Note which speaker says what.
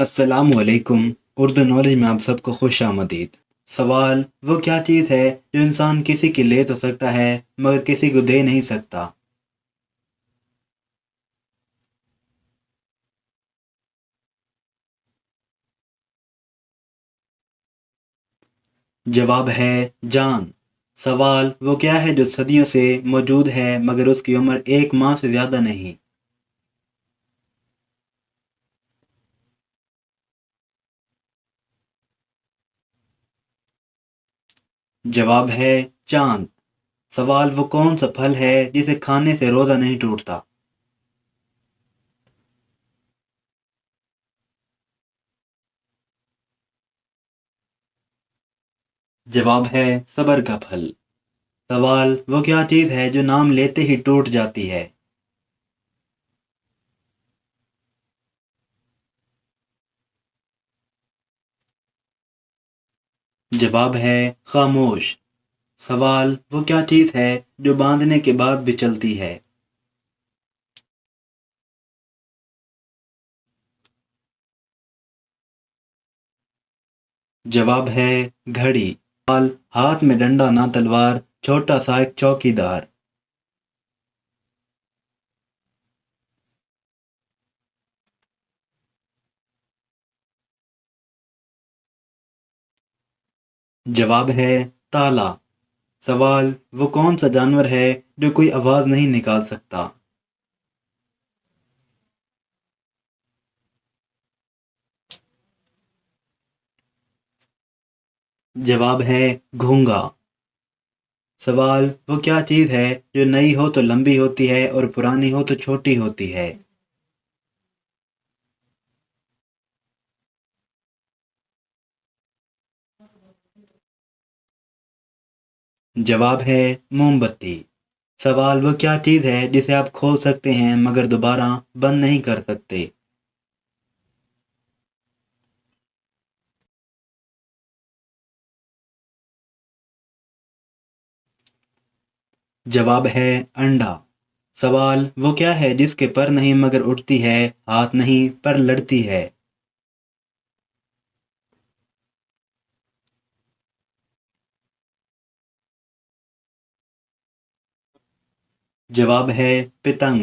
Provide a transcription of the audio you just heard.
Speaker 1: السلام علیکم۔ اردو نالج میں آپ سب کو خوش آمدید۔ سوال وہ کیا چیز ہے جو انسان کسی کی لے تو سکتا ہے مگر کسی کو دے نہیں سکتا؟ جواب ہے جان۔ سوال وہ کیا ہے جو صدیوں سے موجود ہے مگر اس کی عمر 1 ماہ سے زیادہ نہیں؟ جواب ہے چاند۔ سوال وہ کون سا پھل ہے جسے کھانے سے روزہ نہیں ٹوٹتا؟ جواب ہے صبر کا پھل۔ سوال وہ کیا چیز ہے جو نام لیتے ہی ٹوٹ جاتی ہے؟ جواب ہے خاموش۔ سوال وہ کیا چیز ہے جو باندھنے کے بعد بھی چلتی ہے؟ جواب ہے گھڑی۔ سوال ہاتھ میں ڈنڈا نہ تلوار، چھوٹا سا ایک چوکی دار۔ جواب ہے تالا۔ سوال وہ کون سا جانور ہے جو کوئی آواز نہیں نکال سکتا؟ جواب ہے گھونگا۔ سوال وہ کیا چیز ہے جو نئی ہو تو لمبی ہوتی ہے اور پرانی ہو تو چھوٹی ہوتی ہے؟ جواب ہے موم بتی۔ سوال وہ کیا چیز ہے جسے آپ کھول سکتے ہیں مگر دوبارہ بند نہیں کر سکتے؟ جواب ہے انڈا۔ سوال وہ کیا ہے جس کے پر نہیں مگر اٹھتی ہے، ہاتھ نہیں پر لڑتی ہے؟ جواب ہے پتنگ۔